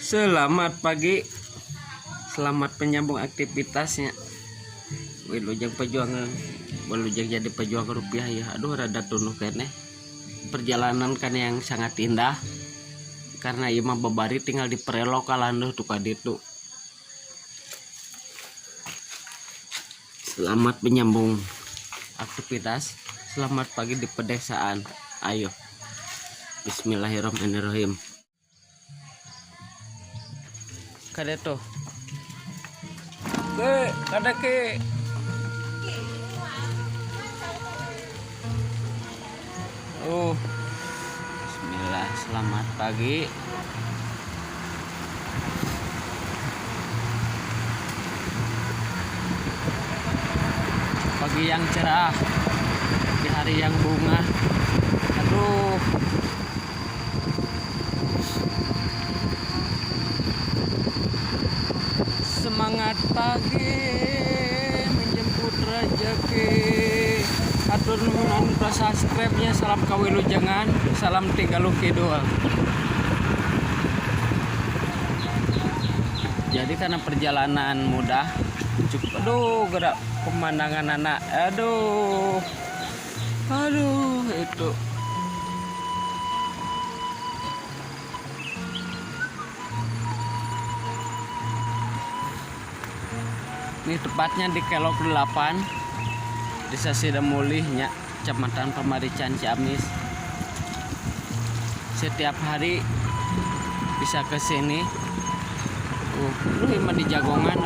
Selamat pagi, selamat menyambung aktivitasnya. Wilujeng perjuangan, wilujeng jadi pejuang rupiah ya. Aduh, rada tunuh kene. Perjalanan kan yang sangat indah. Karena imam babari tinggal di perelok kalanduh tuh kaditu. Selamat menyambung aktivitas. Selamat pagi di pedesaan. Ayo, Bismillahirrahmanirrahim. Kada tuh. Kada ke. Bismillah, selamat pagi. Pagi yang cerah di hari yang bunga. Aduh. Semangat pagi menjemput rezeki. Atur nuhun subscribe-nya. Salam kawilujengan, salam 30 kidul. Jadi karena perjalanan mudah, cukup aduh gerak pemandangan anak. Aduh itu. Ini tepatnya di Kelok 8, Desa Sidamulihnya, Kecamatan Pamarican, Ciamis. Setiap hari bisa ke sini. Lu mah di Jagongan,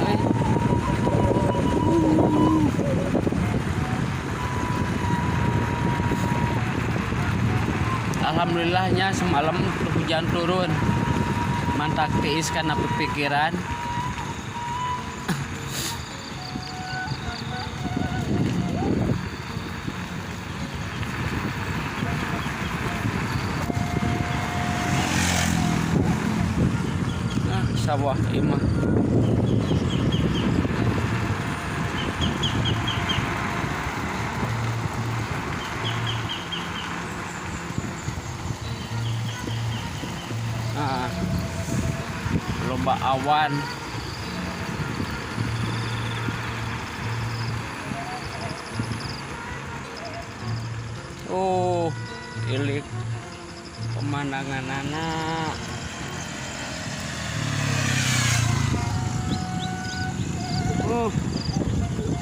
Alhamdulillahnya semalam hujan turun. Mantak tiis karena berpikiran. Sawah imah. Loba awan. Ilik pemandangan anak.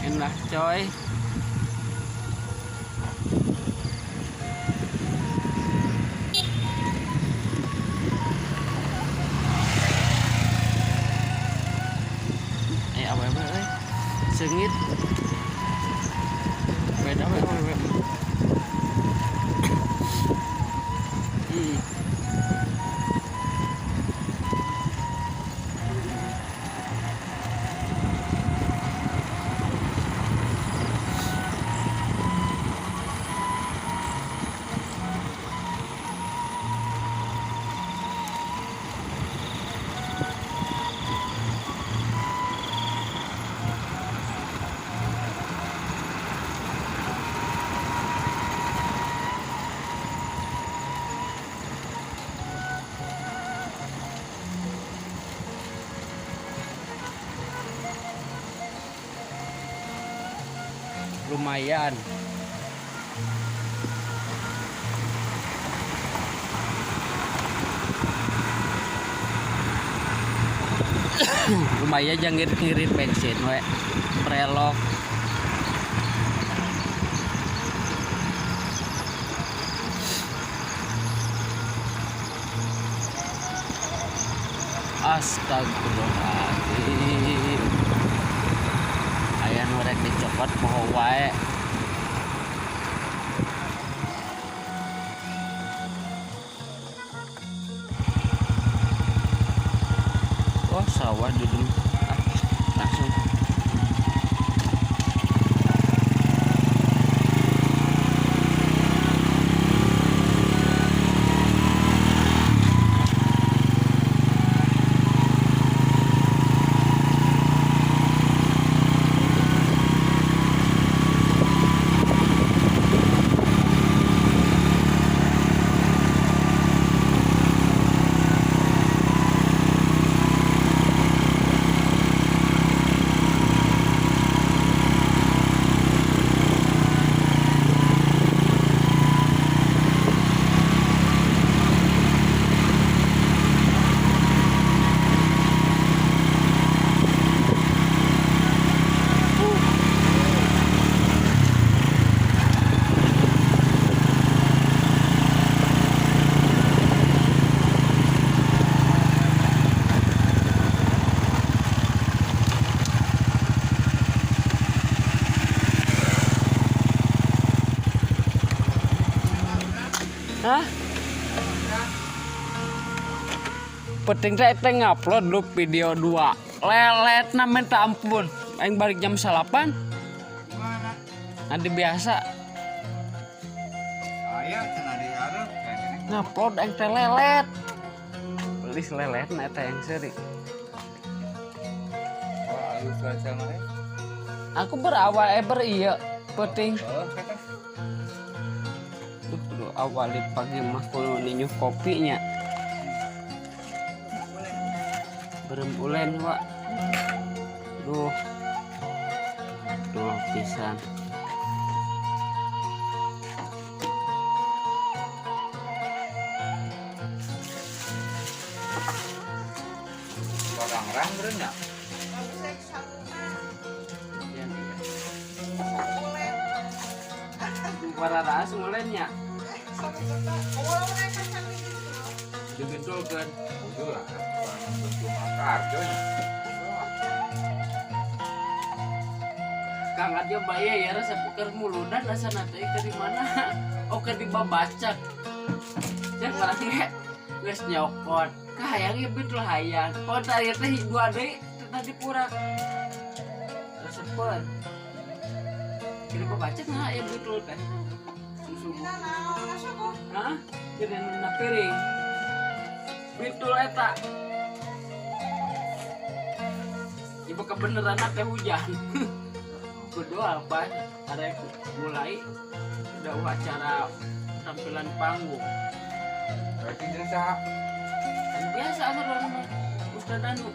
Indah coy. Apa sengit. Beda lumayan. Lumayan jangan ngirit bensin we. Prelok. Astagfirullahaladzim. Aya nu rek dicopot poho wae. Sawah duduk langsung. penting teh ngupload lu video 2 lelet na minta ampun aing balik jam 8 Mana? adi biasa Aya cenah dihareup ngupload aing teh lelet gelis lelet na eta yang seurik Oh, alus cuaca mah. aku berawal iya penting Oh, kata. Duh, awal di pagi mah kudu ninyuh kopinya berem ulen Wak duh pisan Barang-barang beureun nya. para raas ulennya digedulkeun Kudu lah. Bentuk karjo nya. Kang aja bae ya rasa puker muludan rasana teh ke di mana oh ke di babacak cek barang ge geus nyokot kahayang ieu betul hayang pon teh teh dua deui tadi pura resepen kira babacak nah ya betul teh susu hah kira na piring betul eta ibu kebeneran teh hujan berdoa apa ada yang mulai udah acara tampilan panggung Berarti jeung saha? dan biasa aturan mah Ustaz Danu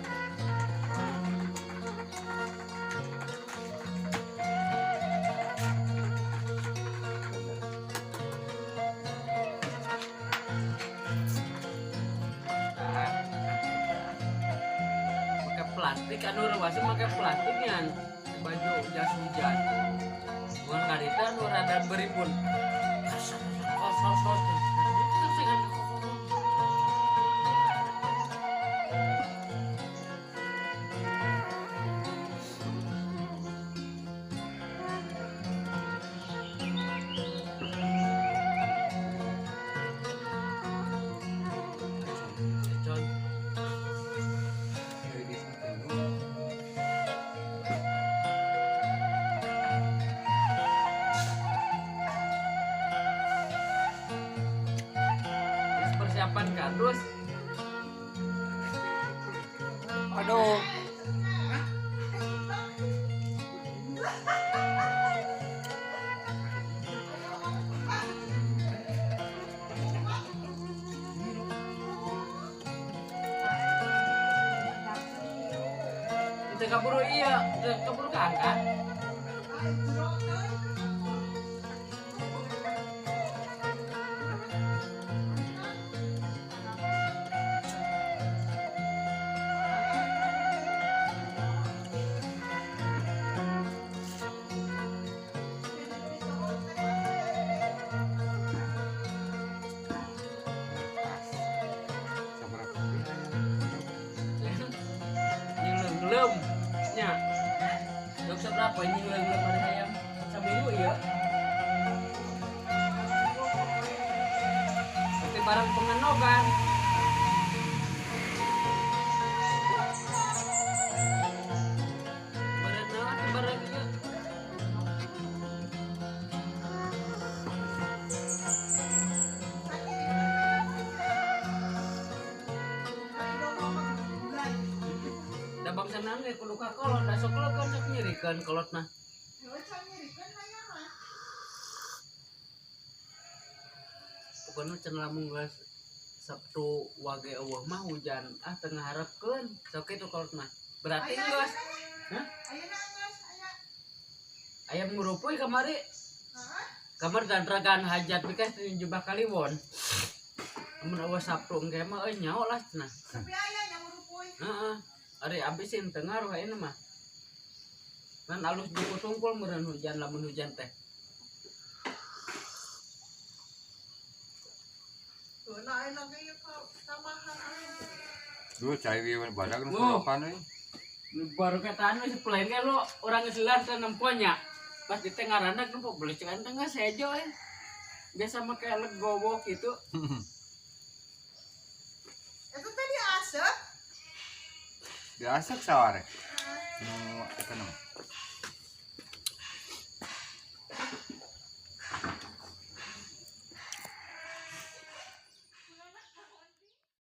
pakai plastik anu rewasa pakai plastiknya baju jas hujan bukan karita nu rada berimbun kos Dari di situ. persiapan kardus aduh kita kabur iya kabur keangkat Sabaraha? nyelem nya dok seberapa nyelem ada ayam seminggu ya seperti barang pengenogan barang iya. Da bangsa nangge kudu ka kolot da sok kan sok nyirikeun kolotna pokoknya can lamun geus Sabtu wage eueuh mah hujan tengah harapkeun sok kitu kolotna berarti geus hah aya ngurupuy kamari kamar gantragan hajat bika jubah kaliwon mun eueuh Sabtu engke mah nyaho lah cenah heeh ari abisin tengah roh ini mah kan alus tungkul meureun hujan lamun hujan teh Duh, cai wieu badak nu sorokan euy. baru kata anu sepelain kan lo orang Islam teh nemponya pas di tengah randak nempo boleh cuman tengah sejo biasa make legowo gitu Itu tadi asap Biasa saware. Nu apa namanya?